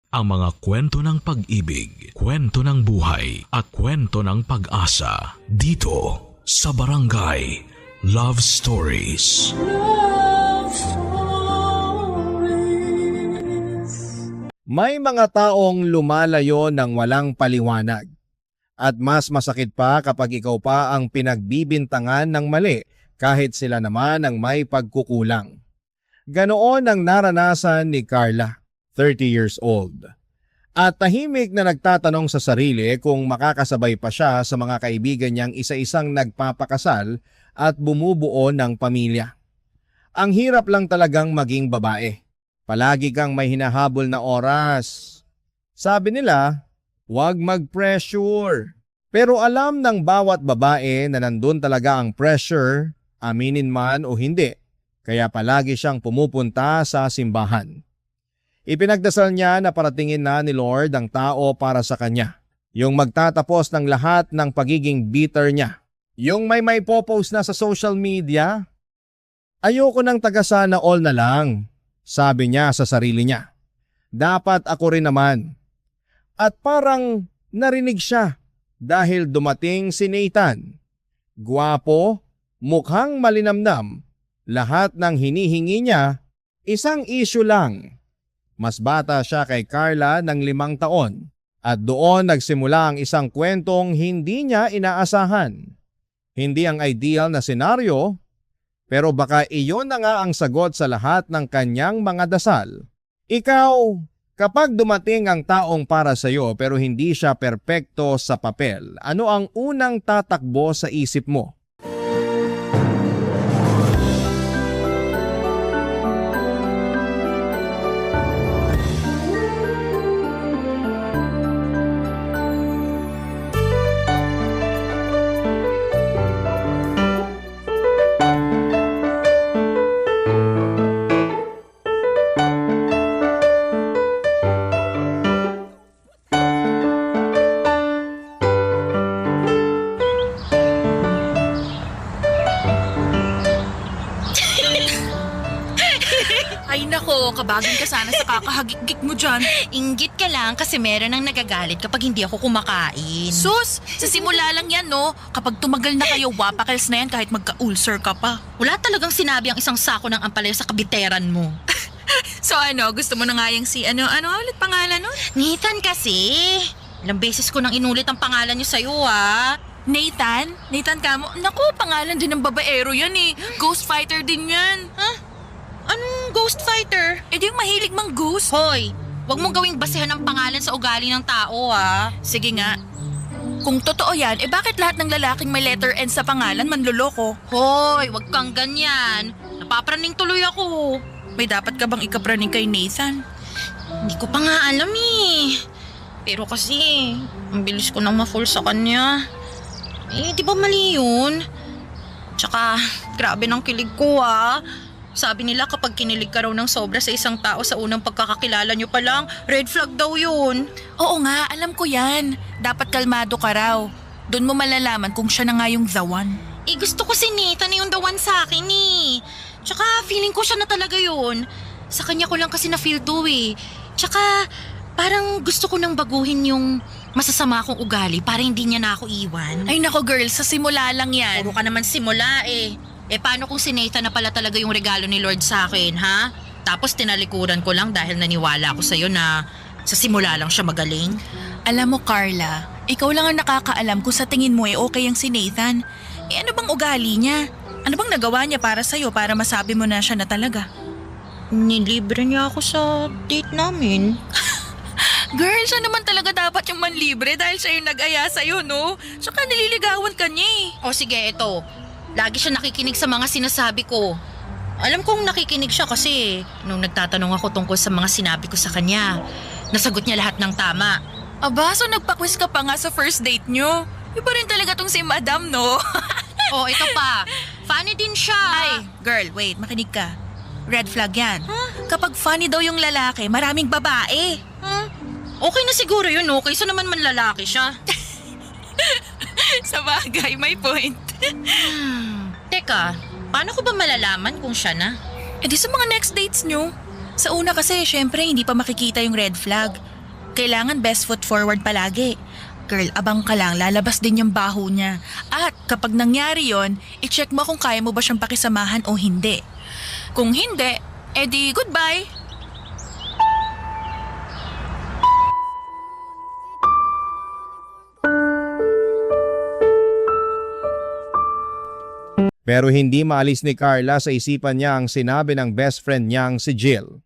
Ang mga kwento ng pag-ibig, kwento ng buhay at kwento ng pag-asa dito sa Barangay Love Stories. Love Stories. May mga taong lumalayo ng walang paliwanag. At mas masakit pa kapag ikaw pa ang pinagbibintangan ng mali kahit sila naman ang may pagkukulang. Ganoon ang naranasan ni Carla, 30 years old. At tahimik na nagtatanong sa sarili kung makakasabay pa siya sa mga kaibigan niyang isa-isang nagpapakasal at bumubuo ng pamilya. Ang hirap lang talagang maging babae. Palagi kang may hinahabol na oras. Sabi nila, huwag mag-pressure. Pero alam ng bawat babae na nandun talaga ang pressure, aminin man o hindi. Kaya palagi siyang pumupunta sa simbahan. Ipinagdasal niya na paratingin na ni Lord ang tao para sa kanya. Yung magtatapos ng lahat ng pagiging bitter niya. Yung may popost na sa social media. Ayoko ng taga-sana all na lang, sabi niya sa sarili niya. Dapat ako rin naman. At parang narinig siya dahil dumating si Nathan. Gwapo, mukhang malinamnam. Lahat ng hinihingi niya, isang issue lang. Mas bata siya kay Carla ng 5 taon at doon nagsimula ang isang kwentong hindi niya inaasahan. Hindi ang ideal na senaryo, pero baka iyon na nga ang sagot sa lahat ng kanyang mga dasal. Ikaw, kapag dumating ang taong para sa iyo pero hindi siya perpekto sa papel, ano ang unang tatakbo sa isip mo? Ay nako, kabagin ka sana sa kakahagik-gik mo dyan. Inggit ka lang kasi meron ang nagagalit kapag hindi ako kumakain. Sus, sa simula lang yan no. Kapag tumagal na kayo, wapakels na yan kahit magka-ulcer ka pa. Wala talagang sinabi ang isang sako ng ampalaya sa kabiteran mo. So ano, gusto mo na nga yung si ano ulit pangalan nun? Nathan kasi. Ilang beses ko nang inulit ang pangalan niyo sa'yo Nathan? Nathan ka mo? Naku, pangalan din ng babaero yan eh. Ghost fighter din yan. Anong ghost fighter? Eh di yung mahilig mang ghost. Hoy, wag mong gawing basehan ng pangalan sa ugali ng tao Sige nga. Kung totoo yan, bakit lahat ng lalaking may letter N sa pangalan manloloko? Hoy, wag kang ganyan. Napapraning tuloy ako. May dapat ka bang ikapraning kay Nathan? Hindi ko pa nga alam Pero kasi, ang bilis ko nang ma-fall sa kanya. Di ba mali yun? Tsaka, grabe ng kilig ko Sabi nila kapag kinilig ka raw ng sobra sa isang tao sa unang pagkakakilala nyo pa lang, red flag daw yun. Oo nga, alam ko yan. Dapat kalmado ka raw. Doon mo malalaman kung siya na nga yung the one. Gusto ko si Nathan na yung the one sa akin Tsaka feeling ko siya na talaga yun. Sa kanya ko lang kasi na-feel to Tsaka parang gusto ko nang baguhin yung masasama kong ugali para hindi niya na ako iwan. Ay nako girl, sa simula lang yan. Puro ka naman simula paano kung si Nathan na pala talaga yung regalo ni Lord sa akin, Tapos tinalikuran ko lang dahil naniwala ako sa'yo na sa simula lang siya magaling. Alam mo Carla, ikaw lang ang nakakaalam kung sa tingin mo okay ang si Nathan. Ano bang ugali niya? Ano bang nagawa niya para sa'yo para masabi mo na siya na talaga? Nilibre niya ako sa date namin. Girl, siya naman talaga dapat yung manlibre dahil siya yung nag-aya sa'yo, no? Tsaka nililigawan ka niya O sige, ito. Lagi siya nakikinig sa mga sinasabi ko. Alam kong nakikinig siya kasi nung nagtatanong ako tungkol sa mga sinabi ko sa kanya, nasagot niya lahat ng tama. Aba, so nagpa-quiz ka pa nga sa first date niyo? Iba rin talaga tong si Madam, no? Ito pa. Funny din siya. Ay, girl, wait, makinig ka. Red flag yan. Kapag funny daw yung lalaki, maraming babae. Okay na siguro yun, kaysa naman manlalaki siya. Sa bagay, may point. Teka, paano ko ba malalaman kung siya na? Di sa mga next dates nyo. Sa una kasi, syempre, hindi pa makikita yung red flag. Kailangan best foot forward palagi. Girl, abang ka lang, lalabas din yung baho niya. At kapag nangyari yon, i-check mo kung kaya mo ba siyang pakisamahan o hindi. Kung hindi, edi goodbye. Pero hindi maalis ni Carla sa isipan niya ang sinabi ng best friend niyang si Jill.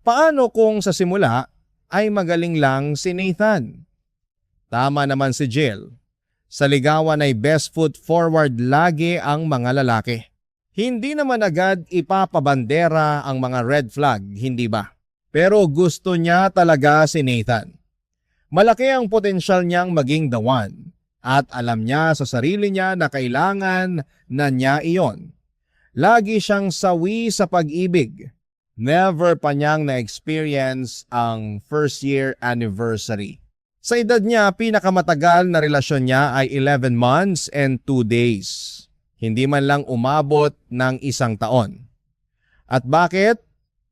Paano kung sa simula ay magaling lang si Nathan? Tama naman si Jill. Sa ligawan ay best foot forward lagi ang mga lalaki. Hindi naman agad ipapabandera ang mga red flag, hindi ba? Pero gusto niya talaga si Nathan. Malaki ang potensyal niyang maging the one. At alam niya sa sarili niya na kailangan na niya iyon. Lagi siyang sawi sa pag-ibig. Never pa niyang na-experience ang first year anniversary. Sa edad niya, pinakamatagal na relasyon niya ay 11 months and 2 days. Hindi man lang umabot ng 1 taon. At bakit?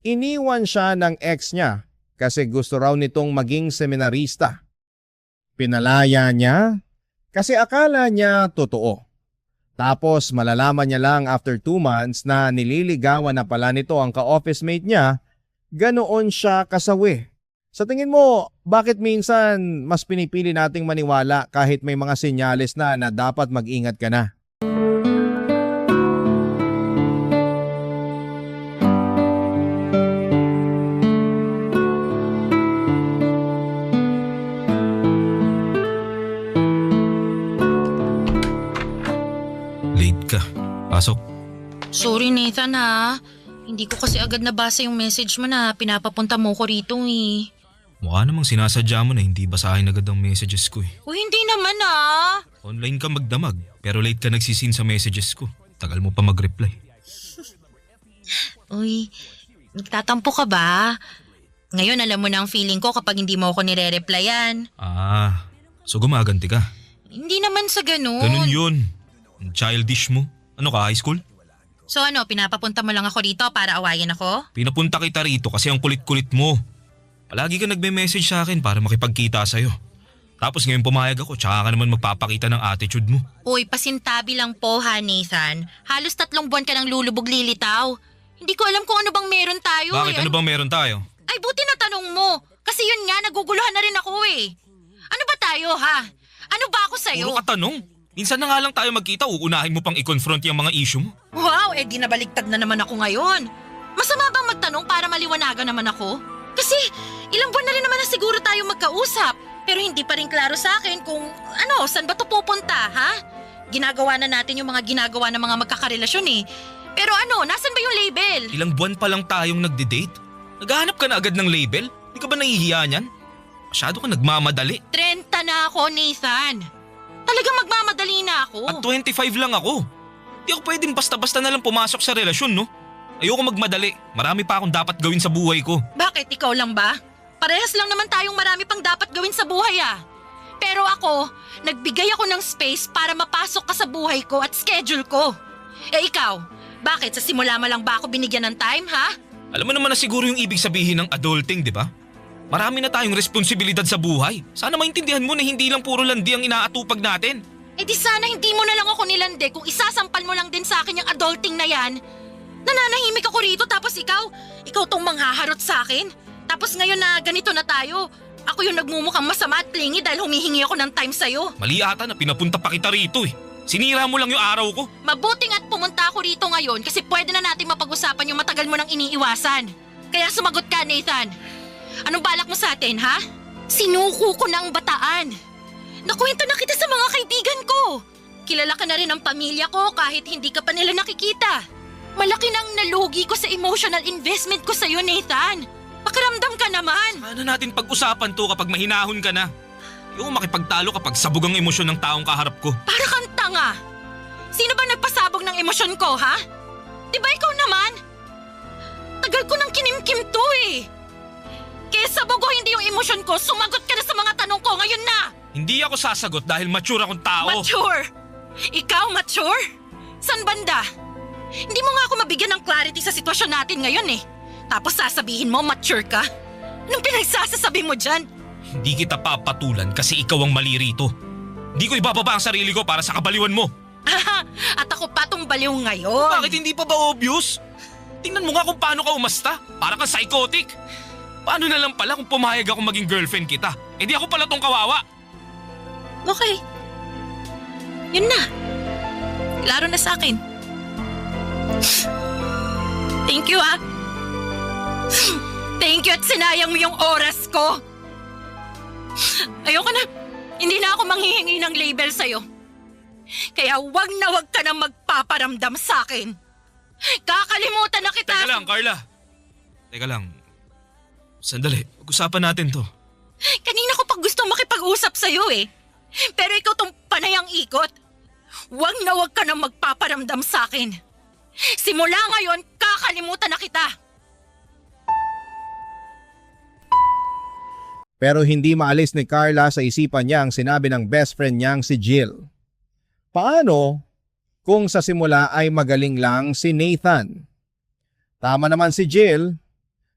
Iniwan siya ng ex niya kasi gusto raw nitong maging seminarista. Pinalaya niya kasi akala niya totoo. Tapos malalaman niya lang after 2 months na nililigawan na pala nito ang ka-office mate niya, ganoon siya kasawi. Sa tingin mo, bakit minsan mas pinipili nating maniwala kahit may mga senyales na dapat mag-ingat ka na? Pasok. Sorry Nathan ha. Hindi ko kasi agad nabasa yung message mo na pinapapunta mo ko rito eh. Mukha namang sinasadya mo na hindi basahin agad ang messages ko eh. Uy, hindi naman ah. Online ka magdamag pero late ka nagsisin sa messages ko. Tagal mo pa mag-reply. Uy, nagtatampo ka ba? Ngayon alam mo na ang feeling ko kapag hindi mo ako nire-replyan. So gumaganti ka? Hindi naman sa ganun. Ganun yun. Ang childish mo. Ano ka, high school? So ano, pinapapunta mo lang ako rito para awayin ako? Pinapunta kita rito kasi ang kulit-kulit mo. Palagi ka nagme-message sa akin para makipagkita sa'yo. Tapos ngayon pumayag ako tsaka ka naman magpapakita ng attitude mo. Uy, pasintabi lang po ha, Nathan. Halos 3 buwan ka nang lulubog lilitaw. Hindi ko alam kung ano bang meron tayo. Bakit? Ano bang meron tayo? Ay, buti na tanong mo. Kasi yun nga, naguguluhan na rin ako eh. Ano ba tayo ha? Ano ba ako sa'yo? Puro ka tanong. Minsan na nga lang tayo magkita, uunahin mo pang i-confront yung mga issue mo. Wow, di nabaligtad na naman ako ngayon. Masama bang magtanong para maliwanagan naman ako? Kasi ilang buwan na rin naman na siguro tayo magkausap. Pero hindi pa rin klaro sa akin kung saan ba ito pupunta, ha? Ginagawa na natin yung mga ginagawa ng mga magkakarelasyon eh. Pero nasan ba yung label? Ilang buwan pa lang tayong nagde-date? Naghahanap ka na agad ng label? Di ka ba nahihiya niyan? Masyado ka nagmamadali. 30 na ako, Nathan. Talagang magmamadali na ako. At 25 lang ako. Di ako pwedeng basta-basta na lang pumasok sa relasyon, no? Ayoko magmadali. Marami pa akong dapat gawin sa buhay ko. Bakit? Ikaw lang ba? Parehas lang naman tayong marami pang dapat gawin sa buhay ah. Pero ako, nagbigay ako ng space para mapasok ka sa buhay ko at schedule ko. Eh ikaw, bakit sa simula mo lang ba ako binigyan ng time, ha? Alam mo naman na siguro yung ibig sabihin ng adulting, di ba? Marami na tayong responsibilidad sa buhay. Sana maintindihan mo na hindi lang puro landi ang inaatupag natin. Eh di sana hindi mo na lang ako nilande kung isasampal mo lang din sa akin yung adulting na yan. Nananahimik ako rito tapos ikaw tong manghaharot sa akin. Tapos ngayon na ganito na tayo, ako yung nagmumukhang masama at clingy dahil humihingi ako ng time sa'yo. Mali ata na pinapunta pa kita rito eh. Sinira mo lang yung araw ko. Mabuting at pumunta ako rito ngayon kasi pwede na natin mapag-usapan yung matagal mo nang iniiwasan. Kaya sumagot ka, Nathan. Anong balak mo sa atin, ha? Sinuko ko ng bataan. Nakwento na kita sa mga kaibigan ko. Kilala ka na rin ng pamilya ko kahit hindi ka pa nila nakikita. Malaki nang nalugi ko sa emotional investment ko sa'yo, Nathan. Pakiramdam ka naman. Sana natin pag-usapan to kapag mahinahon ka na. Yung makipagtalo kapag sabog ang emosyon ng taong kaharap ko. Para kang tanga. Sino ba nagpasabog ng emosyon ko, ha? Di ba ikaw naman? Tagal ko nang kinimkim to eh. Kaya sabog o hindi yung emosyon ko, sumagot ka na sa mga tanong ko ngayon na. Hindi ako sasagot dahil mature akong tao. Mature? Ikaw mature? San banda? Hindi mo nga ako mabigyan ng clarity sa sitwasyon natin ngayon eh. Tapos sasabihin mo mature ka? Anong pinagsasasabi mo dyan? Hindi kita papatulan kasi ikaw ang mali rito. Hindi ko ibababa ang sarili ko para sa kabaliwan mo. At ako pa tong baliw ngayon. Bakit hindi pa ba obvious? Tingnan mo nga kung paano ka umasta. Para kang psychotic. Paano na lang pala kung pumayag ako maging girlfriend kita? Hindi ako pala tong kawawa. Okay. Yun na. Klaro na sa akin. Thank you, ah. Thank you at sinayang mo yung oras ko. Ayoko na. Hindi na ako manghihingi ng label sa'yo. Kaya wag ka na magpaparamdam sa akin. Kakalimutan na kita. Teka lang, Carla. Teka lang. Sandali, pag-usapan natin to. Kanina ko pa gusto makipag-usap sa'yo eh. Pero ikaw tong panayang ikot. Wag ka na magpaparamdam sa akin. Simula ngayon, kakalimutan na kita. Pero hindi maalis ni Carla sa isipan niya ang sinabi ng best friend niyang si Jill. Paano kung sa simula ay magaling lang si Nathan? Tama naman si Jill,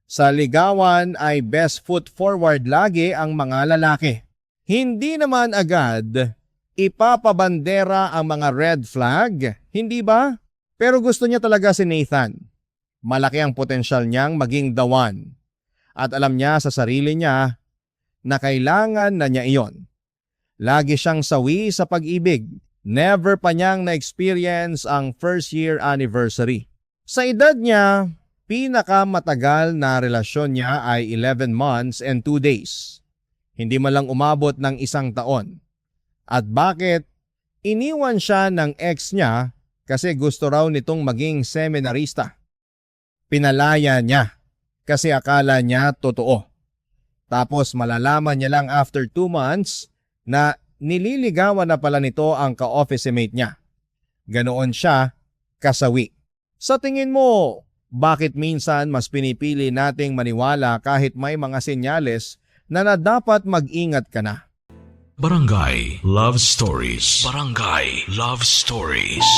sa ligawan ay best foot forward lagi ang mga lalaki. Hindi naman agad ipapabandera ang mga red flag, hindi ba? Pero gusto niya talaga si Nathan. Malaki ang potensyal niyang maging the one. At alam niya sa sarili niya na kailangan na niya iyon. Lagi siyang sawi sa pag-ibig. Never pa niyang na-experience ang first year anniversary. Sa edad niya, pinakamatagal na relasyon niya ay 11 months and 2 days. Hindi man lang umabot ng 1 taon. At bakit? Iniwan siya ng ex niya kasi gusto raw nitong maging seminarista. Pinalaya niya kasi akala niya totoo. Tapos malalaman niya lang after 2 months na nililigawan na pala nito ang ka-office mate niya. Ganoon siya kasawi. Sa tingin mo, bakit minsan mas pinipili nating maniwala kahit may mga senyales na dapat mag-ingat ka na? Barangay Love Stories. Barangay Love Stories.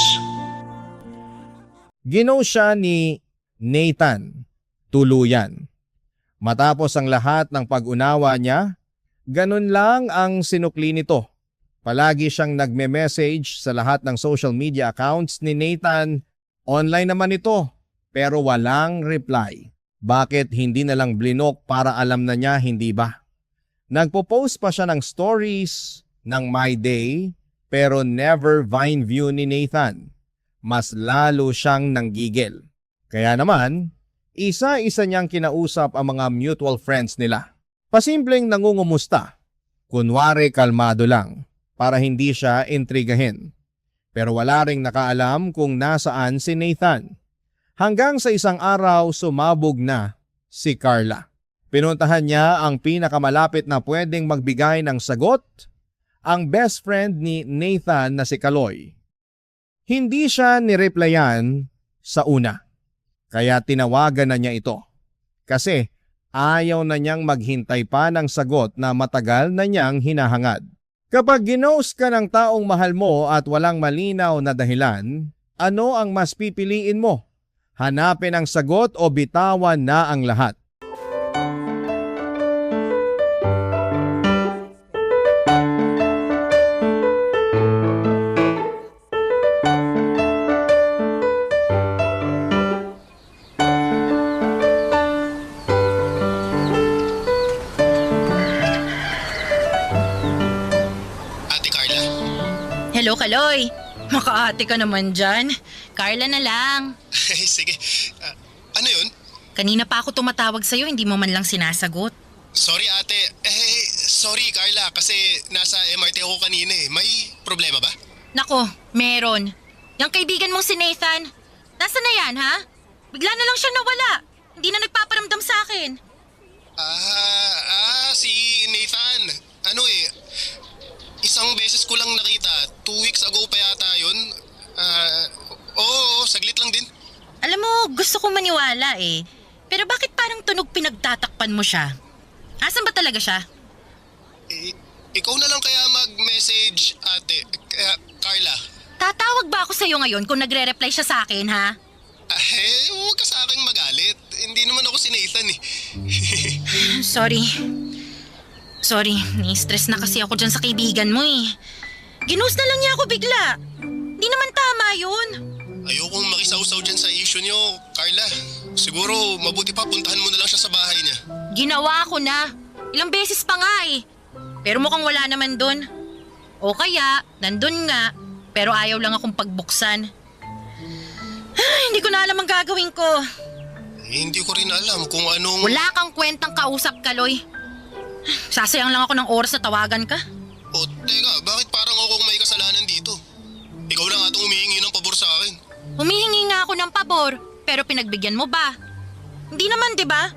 Ginaw siya ni Nathan tuluyan. Matapos ang lahat ng pag-unawa niya, ganun lang ang sinukli nito. Palagi siyang nagme-message sa lahat ng social media accounts ni Nathan. Online naman ito, pero walang reply. Bakit hindi na lang blinok para alam na niya, hindi ba? Nagpo-post pa siya ng stories ng My Day, pero never Vine view ni Nathan. Mas lalo siyang nanggigil. Kaya naman, isa-isa niyang kinausap ang mga mutual friends nila. Pasimpleng nangungumusta. Kunwari kalmado lang, para hindi siya intrigahin. Pero wala ring nakaalam kung nasaan si Nathan. Hanggang sa isang araw sumabog na si Carla. Pinuntahan niya ang pinakamalapit na pwedeng magbigay ng sagot, ang best friend ni Nathan na si Kaloy. Hindi siya nireplyan sa una, kaya tinawagan na niya ito. Kasi ayaw na niyang maghintay pa ng sagot na matagal na niyang hinahangad. Kapag ginost ka ng taong mahal mo at walang malinaw na dahilan, ano ang mas pipiliin mo? Hanapin ang sagot o bitawan na ang lahat? Hello, Kaloy. Makaate ka naman dyan. Carla na lang. Sige. Ano yun? Kanina pa ako tumatawag sa'yo, hindi mo man lang sinasagot. Sorry ate. Sorry Carla kasi nasa MRT ako kanina eh. May problema ba? Nako, meron. Yung kaibigan mong si Nathan, nasaan na yan, ha? Bigla na lang siya nawala. Hindi na nagpaparamdam sa akin. Si Nathan. Ano eh, isang beses ko lang nakita. 2 weeks ago pa yata yun. Oo, saglit lang din. Alam mo, gusto kong maniwala eh. Pero bakit parang tunog pinagtatakpan mo siya? Asan ba talaga siya? Ikaw na lang kaya mag-message, ate. Carla. Tatawag ba ako sa'yo ngayon kung nagre-reply siya sa akin, ha? Huwag ka sa akin magalit. Hindi naman ako si Nathan eh. Sorry. Sorry, ni-stress na kasi ako dyan sa kaibigan mo eh. Ginost na lang niya ako bigla. Di naman tama yun. Ayokong makisawsaw dyan sa issue niyo, Carla. Siguro mabuti pa puntahan mo na lang siya sa bahay niya. Ginawa ko na. Ilang beses pa nga eh. Pero mukhang wala naman dun. O kaya, nandun nga, pero ayaw lang akong pagbuksan. Ay, hindi ko na alam ang gagawin ko. Hindi ko rin alam kung anong... Wala kang kwentang kausap, Kaloy. Sasayang lang ako ng oras na tawagan ka. O teka, bakit parang ako may kasalanan dito? Ikaw lang atong humihingi ng pabor sa akin. Humihingi nga ako ng pabor, pero pinagbigyan mo ba? Hindi naman, di ba?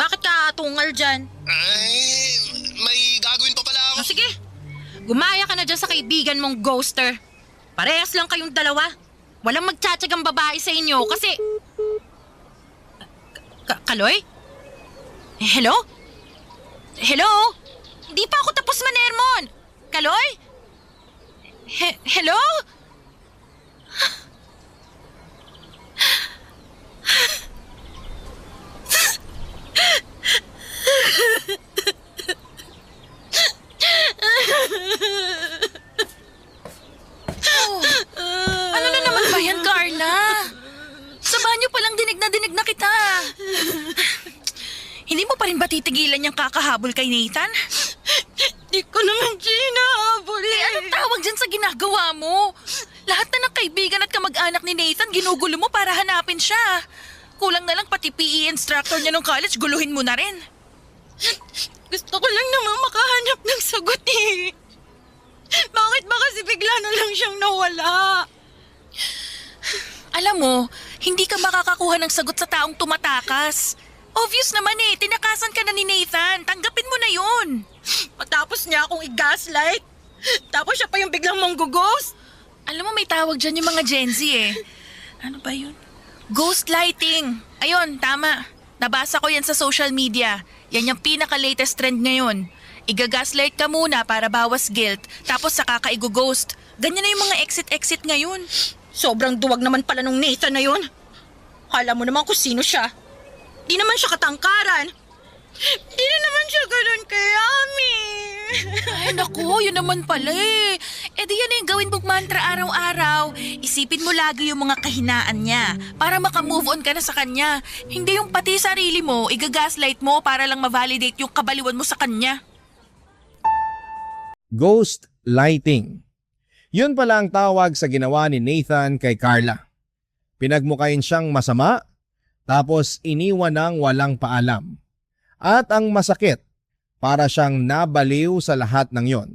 Bakit ka atungal dyan? Ay, may gagawin pa pala ako. O sige, gumaya ka na dyan sa kaibigan mong ghoster. Parehas lang kayong dalawa. Walang magtsatsagang babae sa inyo kasi... Kaloy? Hello? Hello? Hindi pa ako tapos manermon. Kaloy? Hello? Ano na naman ba yan, Carla? Sa banyo palang dinig na kita. Hindi mo pa rin ba titigilan yung kakahabol kay Nathan? Di ko naman sinahabol eh. Anong tawag dyan sa ginagawa mo? Lahat na ng kaibigan at kamag-anak ni Nathan, ginugulo mo para hanapin siya. Kulang na lang pati PE instructor niya nung college, guluhin mo na rin. Gusto ko lang naman makahanap ng sagot eh. Bakit ba kasi bigla na lang siyang nawala? Alam mo, hindi ka makakakuha ng sagot sa taong tumatakas. Obvious naman eh, tinakasan ka na ni Nathan. Tanggapin mo na yun. Matapos niya akong i-gaslight. Tapos siya pa yung biglang manggo-ghost. Alam mo, may tawag dyan yung mga Gen Z eh. Ano ba yun? Ghost lighting. Ayun, tama. Nabasa ko yan sa social media. Yan yung pinaka-latest trend ngayon. Iga-gaslight ka muna para bawas guilt, tapos saka ka i-ghost. Ganyan na yung mga exit-exit ngayon. Sobrang duwag naman pala nung Nathan na yun. Alam mo naman kung sino siya. Di naman siya katangkaran. Di na naman siya ganun kayami. Ay, naku, yun naman pala eh. E di yan yung gawin mong mantra araw-araw. Isipin mo lagi yung mga kahinaan niya para makamove on ka na sa kanya. Hindi yung pati sarili mo, igagaslight mo para lang ma-validate yung kabaliwan mo sa kanya. Ghost lighting. Yun pala ang tawag sa ginawa ni Nathan kay Carla. Pinagmukain siyang masama, tapos iniwan ng walang paalam. At ang masakit, para siyang nabaliw sa lahat ng yon.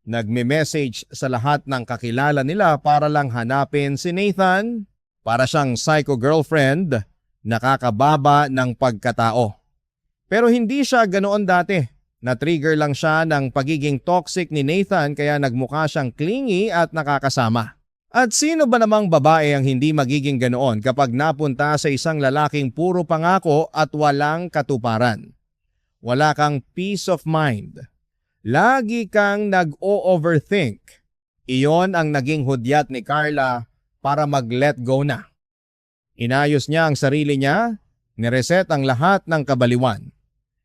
Nagme-message sa lahat ng kakilala nila para lang hanapin si Nathan, para siyang psycho girlfriend, nakakababa ng pagkatao. Pero hindi siya ganoon dati. Na-trigger lang siya ng pagiging toxic ni Nathan kaya nagmukha siyang clingy at nakakasama. At sino ba namang babae ang hindi magiging ganoon kapag napunta sa isang lalaking puro pangako at walang katuparan? Wala kang peace of mind. Lagi kang nag-o-overthink. Iyon ang naging hudyat ni Carla para mag-let go na. Inayos niya ang sarili niya, nireset ang lahat ng kabaliwan.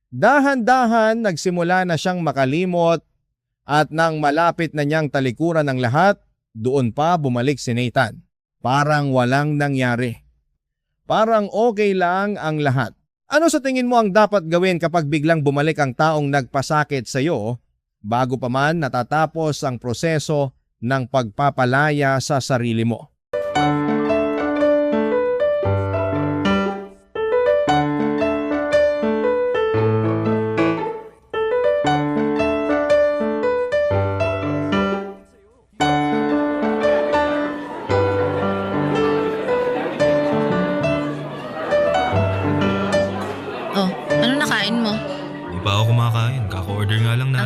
Dahan-dahan nagsimula na siyang makalimot at nang malapit na niyang talikuran ng lahat, doon pa bumalik si Nathan. Parang walang nangyari. Parang okay lang ang lahat. Ano sa tingin mo ang dapat gawin kapag biglang bumalik ang taong nagpasakit sa iyo bago pa man natatapos ang proseso ng pagpapalaya sa sarili mo?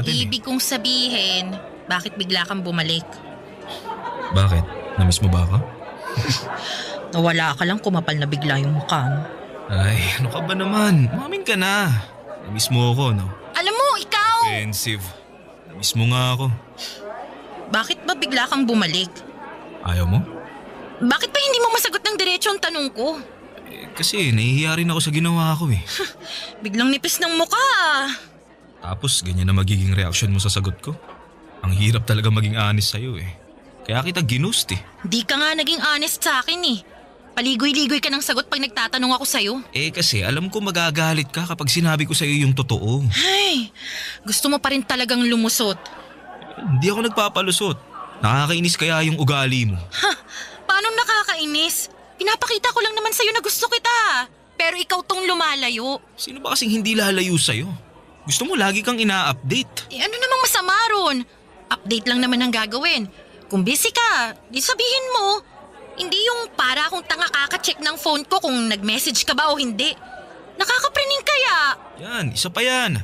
Ibig kong sabihin, bakit bigla kang bumalik? Bakit? Namiss mo ba ako? Nawala ka lang, kumapal na bigla yung mukha mo. Ay, ano ka ba naman? Umamin ka na. Namiss mo ako, no? Alam mo, ikaw! Offensive. Namiss mo nga ako. Bakit ba bigla kang bumalik? Ayaw mo? Bakit ba hindi mo masagot ng diretso ang tanong ko? Kasi nahihiya rin ako sa ginawa ko eh. Biglang nipis ng mukha. Tapos ganyan na magiging reaksyon mo sa sagot ko. Ang hirap talaga maging honest sa'yo eh. Kaya kita ginost eh. Di ka nga naging honest sa akin eh. Paligoy-ligoy ka ng sagot pag nagtatanong ako sa'yo. Eh kasi alam ko magagalit ka kapag sinabi ko sa'yo yung totoo. Ay, gusto mo pa rin talagang lumusot. Hindi ako nagpapalusot. Nakakainis kaya yung ugali mo. Ha? Paano nakakainis? Pinapakita ko lang naman sa'yo na gusto kita. Pero ikaw tong lumalayo. Sino ba kasing hindi lalayo sa'yo? Gusto mo lagi kang ina-update. Eh ano namang masama ron? Update lang naman ang gagawin. Kung busy ka, di sabihin mo. Hindi yung para akong tanga kaka-check ng phone ko kung nag-message ka ba o hindi. Nakakapraning kaya. Yan, isa pa yan.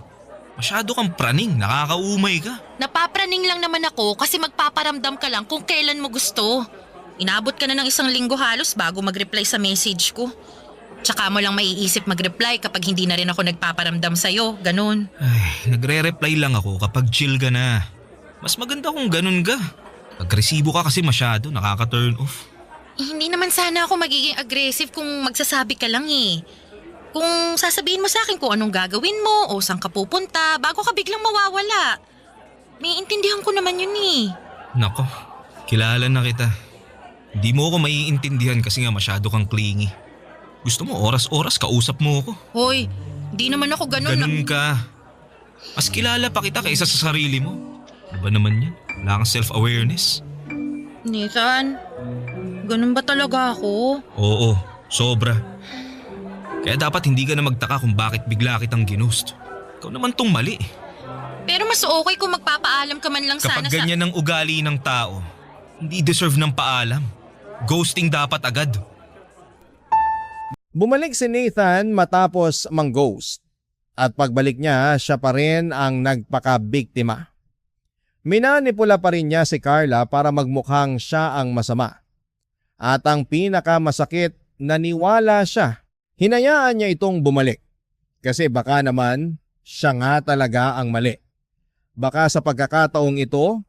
Masyado kang praning, nakakaumay ka. Napapraning lang naman ako kasi magpaparamdam ka lang kung kailan mo gusto. Inabot ka na ng 1 linggo halos bago mag-reply sa message ko. Tsaka mo lang maiisip mag-reply kapag hindi na rin ako nagpaparamdam sa'yo, ganun. Ay, nagre-reply lang ako kapag chill ka na. Mas maganda kung ganun ka. Agresibo ka kasi masyado, nakaka-turn off. Hindi naman sana ako magiging aggressive kung magsasabi ka lang eh. Kung sasabihin mo sa akin kung anong gagawin mo o saan ka pupunta bago ka biglang mawawala. May intindihan ko naman yun eh. Nako, kilala na kita. Hindi mo ako maiintindihan kasi nga masyado kang clingy. Gusto mo oras-oras kausap mo ako. Hoy, di naman ako ganun. Ganun ka. Mas kilala pa kita kaysa sa sarili mo. Ano ba naman yan? Wala kang self-awareness. Nathan, ganun ba talaga ako? Oo, sobra. Kaya dapat hindi ka na magtaka kung bakit bigla kitang ginost. Ikaw naman tong mali. Pero mas okay kung magpapaalam ka man lang Kapag sana ganyan ang ugali ng tao, hindi deserve ng paalam. Ghosting dapat agad. Bumalik si Nathan matapos mang-ghost. At pagbalik niya, siya pa rin ang nagpakabiktima. Minanipula pa rin niya si Carla para magmukhang siya ang masama. At ang pinakamasakit, naniwala siya. Hinayaan niya itong bumalik. Kasi baka naman, siya nga talaga ang mali. Baka sa pagkakataong ito,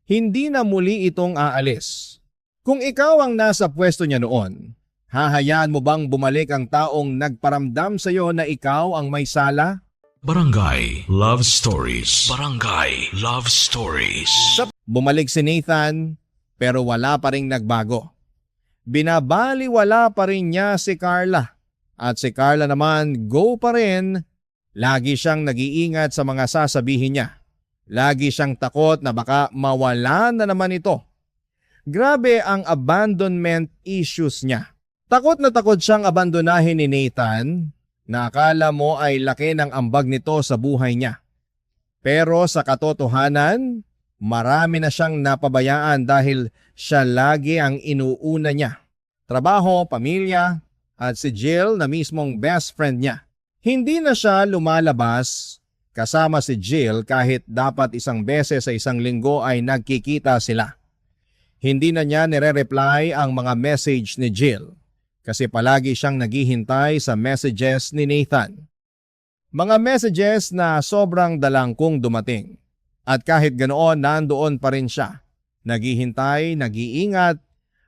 hindi na muli itong aalis. Kung ikaw ang nasa pwesto niya noon, hahayaan mo bang bumalik ang taong nagparamdam sa iyo na ikaw ang may sala? Barangay Love Stories. Barangay Love Stories. Bumalik si Nathan pero wala pa ring nagbago. Binabaliwala pa rin niya si Carla. At si Carla naman go pa rin. Lagi siyang nag-iingat sa mga sasabihin niya. Lagi siyang takot na baka mawala na naman ito. Grabe ang abandonment issues niya. Takot na takot siyang abandonahin ni Nathan na akala mo ay laki ng ambag nito sa buhay niya. Pero sa katotohanan, marami na siyang napabayaan dahil siya lagi ang inuuna niya. Trabaho, pamilya, at si Jill na mismong best friend niya. Hindi na siya lumalabas kasama si Jill kahit dapat 1 beses sa 1 linggo ay nagkikita sila. Hindi na niya nire-reply ang mga message ni Jill kasi palagi siyang naghihintay sa messages ni Nathan. Mga messages na sobrang dalangkong dumating. At kahit ganoon, nandoon pa rin siya. Naghihintay, nag-iingat,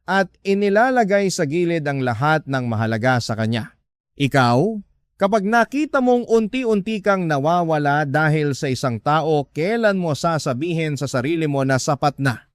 at inilalagay sa gilid ang lahat ng mahalaga sa kanya. Ikaw, kapag nakita mong unti-unti kang nawawala dahil sa isang tao, kailan mo sasabihin sa sarili mo na sapat na?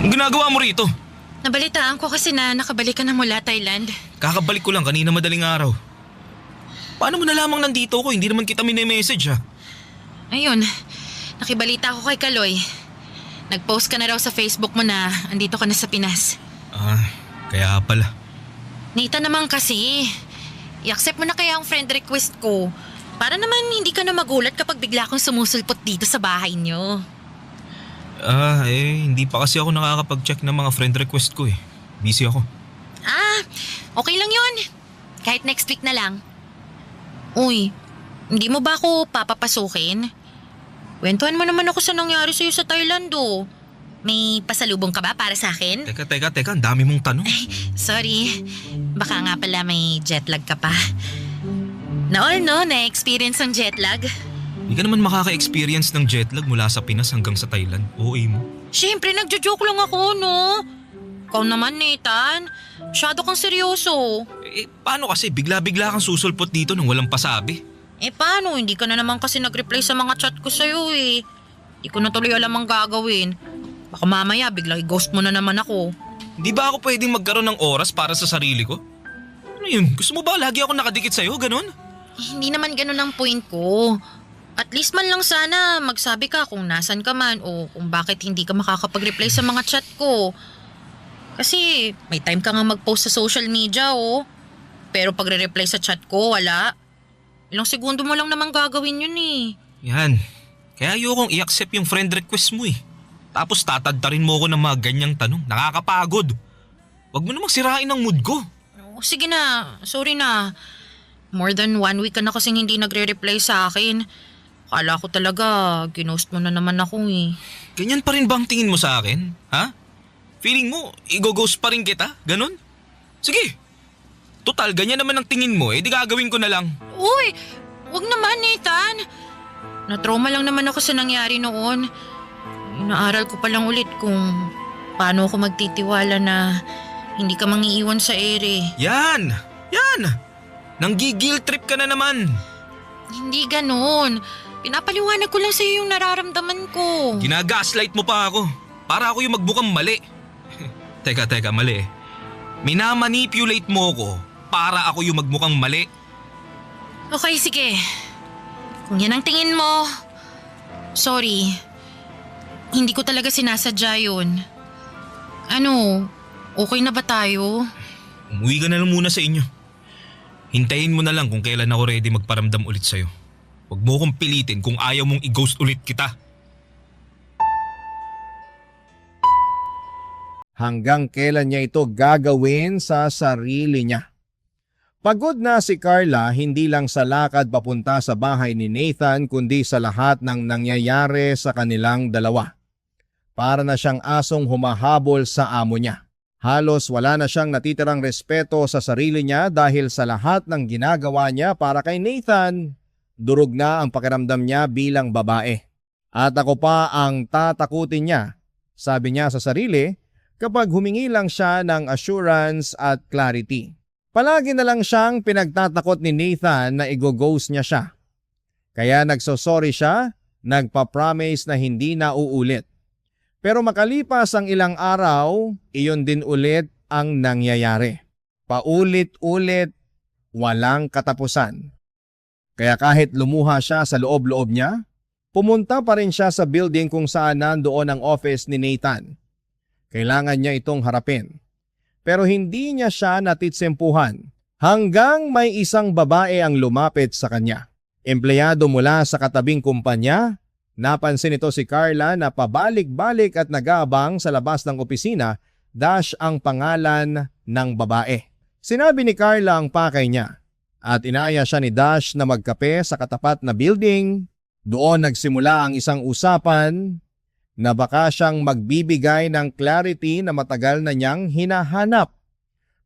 Ang ginagawa mo rito? Nabalitaan ko kasi na nakabalik ka na mula Thailand. Kakabalik ko lang kanina madaling araw. Paano mo nalamang nandito ako? Hindi naman kita mini-message ha. Ayun, nakibalita ako kay Kaloy. Nag-post ka na raw sa Facebook mo na andito ka na sa Pinas. Ah, kaya pala. Nathan naman kasi, i-accept mo na kaya ang friend request ko. Para naman hindi ka na magulat kapag bigla akong sumusulpot dito sa bahay niyo. Hindi pa kasi ako nakakapag-check ng mga friend request ko eh. Busy ako. Okay lang yun. Kahit next week na lang. Uy, hindi mo ba ako papapasukin? Kwentuhan mo naman ako sa nangyari sa'yo sa Thailand oh. May pasalubong ka ba para sa akin? Teka, ang dami mong tanong. Sorry, baka nga pala may jetlag ka pa. Na-experience ang jetlag? Hindi ka naman makaka-experience ng jetlag mula sa Pinas hanggang sa Thailand. OA mo. Siyempre, nagjo-joke lang ako, no? Ikaw naman, Nathan. Masyado kang seryoso. Paano kasi bigla-bigla kang susulpot dito nang walang pasabi? Paano? Hindi ka na naman kasi nag-reply sa mga chat ko sa'yo eh. Hindi ko na tuloy alam ang gagawin. Baka mamaya biglang i-ghost mo na naman ako. Hindi ba ako pwedeng magkaroon ng oras para sa sarili ko? Ano yun? Gusto mo ba lagi ako nakadikit sa'yo? Ganon? Hindi naman ganun ang point ko. At least man lang sana magsabi ka kung nasan ka man o kung bakit hindi ka makakapag-reply sa mga chat ko. Kasi may time ka nga mag-post sa social media Pero pagre-reply sa chat ko, wala. Ilang segundo mo lang naman gagawin yun eh. Yan. Kaya ayokong i-accept yung friend request mo eh. Tapos tatadtarin mo ako ng mga ganyang tanong. Nakakapagod. Wag mo namang sirain ang mood ko. Sige na, sorry na. More than 1 week ka na kasing hindi nagre-reply sa akin. Akala ko talaga, ginost mo na naman ako eh. Ganyan pa rin ba ang tingin mo sa akin? Ha? Feeling mo, i-ghost pa rin kita? Ganon? Sige. Total, ganyan naman ang tingin mo di gagawin ko na lang. Uy, wag naman Nathan. Na-trauma lang naman ako sa nangyari noon. Inaaral ko pa lang ulit kung paano ako magtitiwala na hindi ka mangiiwan sa ere. Yan! Nanggigil trip ka na naman. Hindi ganon. Pinapaliwanag ko lang sa'yo yung nararamdaman ko. Ginagaslight mo pa ako. Para ako yung magbukang mali. Teka, mali. Minamanipulate mo ko para ako yung magmukhang mali. Okay, sige. Kung yan ang tingin mo, sorry. Hindi ko talaga sinasadya yun. Ano, okay na ba tayo? Umuwi ka na lang muna sa inyo. Hintayin mo na lang kung kailan ako ready magparamdam ulit sa'yo. Huwag mo akong pilitin kung ayaw mong i-ghost ulit kita. Hanggang kailan niya ito gagawin sa sarili niya. Pagod na si Carla hindi lang sa lakad papunta sa bahay ni Nathan kundi sa lahat ng nangyayari sa kanilang dalawa. Para na siyang asong humahabol sa amo niya. Halos wala na siyang natitirang respeto sa sarili niya dahil sa lahat ng ginagawa niya para kay Nathan. Durog na ang pakiramdam niya bilang babae. At ako pa ang tatakutin niya, sabi niya sa sarili, kapag humingi lang siya ng assurance at clarity. Palagi na lang siyang pinagtatakot ni Nathan na i-ghost niya siya. Kaya nagsosorry siya, nagpa-promise na hindi na uulit. Pero makalipas ang ilang araw, iyon din ulit ang nangyayari. Paulit-ulit, walang katapusan. Kaya kahit lumuha siya sa loob-loob niya, pumunta pa rin siya sa building kung saan nandoon ang office ni Nathan. Kailangan niya itong harapin. Pero hindi niya siya natitsempuhan hanggang may isang babae ang lumapit sa kanya. Empleyado mula sa katabing kumpanya, napansin ito si Carla na pabalik-balik at nag-aabang sa labas ng opisina, Dash ang pangalan ng babae. Sinabi ni Carla ang pakay niya at inaya siya ni Dash na magkape sa katapat na building. Doon nagsimula ang isang usapan na baka siyang magbibigay ng clarity na matagal na niyang hinahanap.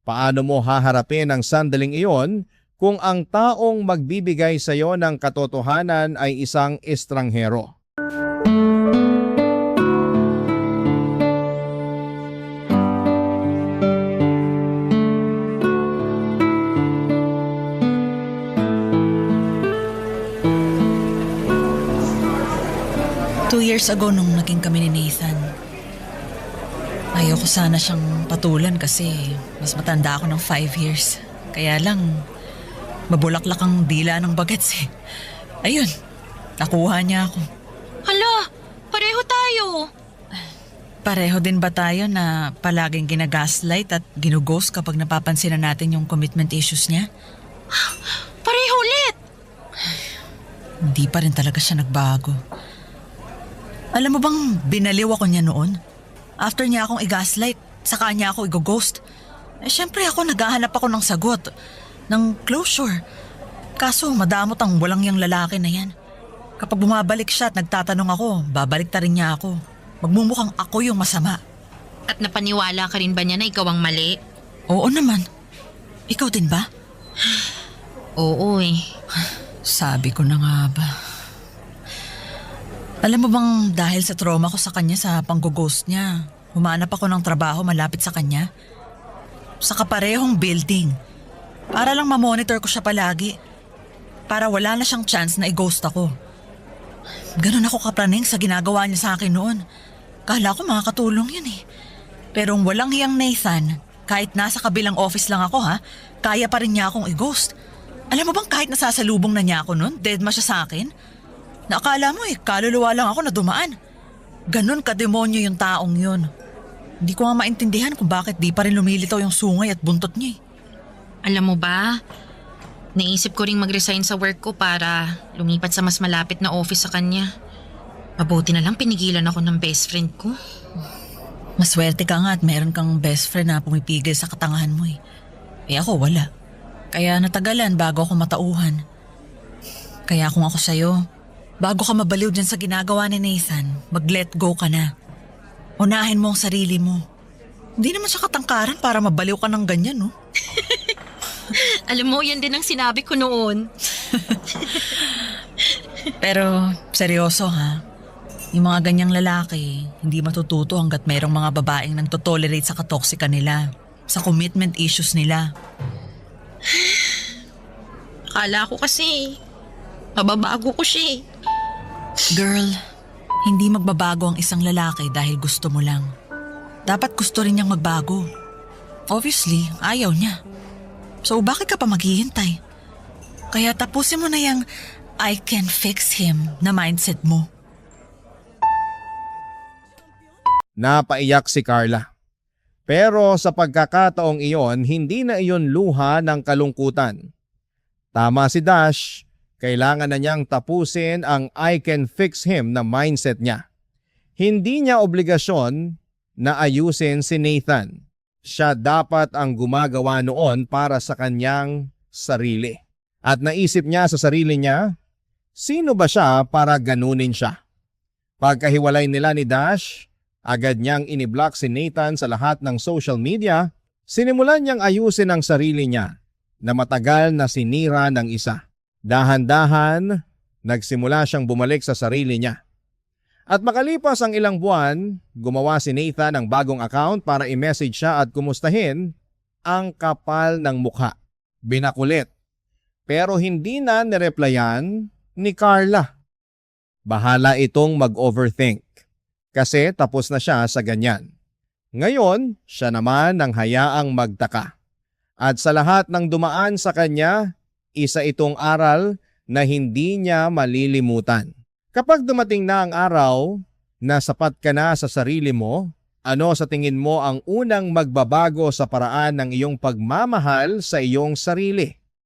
Paano mo haharapin ang sandaling iyon kung ang taong magbibigay sa iyo ng katotohanan ay isang estranghero? Years ago nung naging kami ni Nathan, ayoko sana siyang patulan kasi mas matanda ako ng 5 years. Kaya lang, mabulaklak ang dila ng bagets eh. Ayun, nakuha niya ako. Hala, pareho tayo. Pareho din ba tayo na palaging ginagaslight at ginughost kapag napapansin na natin yung commitment issues niya? Pareho ulit. Hindi pa rin talaga siya nagbago. Alam mo bang binaliw ako niya noon? After niya akong i-gaslight, saka niya ako i-ghost. Siyempre ako naghahanap ako ng sagot, ng closure. Kaso madamot ang walang yang lalaki na yan. Kapag bumabalik siya at nagtatanong ako, babalik ta rin niya ako. Magmumukhang ako yung masama. At napaniwala ka rin ba niya na ikaw ang mali? Oo naman. Ikaw din ba? Oo eh. Sabi ko na nga ba. Alam mo bang dahil sa trauma ko sa kanya sa pang-ghost niya, humanap ako ng trabaho malapit sa kanya? Sa kaparehong building. Para lang mamonitor ko siya palagi. Para wala na siyang chance na i-ghost ako. Ganun ako kapraning sa ginagawa niya sa akin noon. Kala ko makakatulong yun eh. Pero walang hiyang Nathan, kahit nasa kabilang office lang ako kaya pa rin niya akong i-ghost. Alam mo bang kahit nasasalubong na niya ako noon, deadma siya sa akin? Naakala mo kaluluwa lang ako na dumaan. Ganun kademonyo yung taong yun. Hindi ko nga maintindihan kung bakit di pa rin lumilitaw yung sungay at buntot niya. Alam mo ba, naisip ko ring mag-resign sa work ko para lumipat sa mas malapit na office sa kanya. Mabuti na lang pinigilan ako ng best friend ko. Maswerte ka nga at meron kang best friend na pumipigil sa katangahan mo eh. Eh ako wala. Kaya natagalan bago ako matauhan. Kaya kung ako sa'yo, bago ka mabaliw dyan sa ginagawa ni Nathan, mag-let go ka na. Unahin mo ang sarili mo. Hindi naman siya katangkaran para mabaliw ka ng ganyan, no? Alam mo, yan din ang sinabi ko noon. Pero seryoso yung mga ganyang lalaki, hindi matututo hanggat mayroong mga babaeng nagtotolerate sa katoksika nila, sa commitment issues nila. Akala ko kasi, mababago ko siya eh. Girl, hindi magbabago ang isang lalaki dahil gusto mo lang. Dapat gusto rin niyang magbago. Obviously, ayaw niya. So bakit ka pa maghihintay? Kaya tapusin mo na yung I can fix him na mindset mo. Napaiyak si Carla. Pero sa pagkakataong iyon, hindi na iyon luha ng kalungkutan. Tama si Dash, kailangan na niyang tapusin ang I can fix him na mindset niya. Hindi niya obligasyon na ayusin si Nathan. Siya dapat ang gumagawa noon para sa kanyang sarili. At naisip niya sa sarili niya, sino ba siya para ganunin siya? Pagkahiwalay nila ni Dash, agad niyang iniblock si Nathan sa lahat ng social media. Sinimulan niyang ayusin ang sarili niya na matagal na sinira ng isa. Dahan-dahan, nagsimula siyang bumalik sa sarili niya. At makalipas ang ilang buwan, gumawa si Nathan ng bagong account para i-message siya at kumustahin. Ang kapal ng mukha. Binakulit. Pero hindi na nireplyan ni Carla. Bahala itong mag-overthink. Kasi tapos na siya sa ganyan. Ngayon, siya naman ang hayaang magtaka. At sa lahat ng dumaan sa kanya, isa itong aral na hindi niya malilimutan. Kapag dumating na ang araw na sapat ka na sa sarili mo, ano sa tingin mo ang unang magbabago sa paraan ng iyong pagmamahal sa iyong sarili?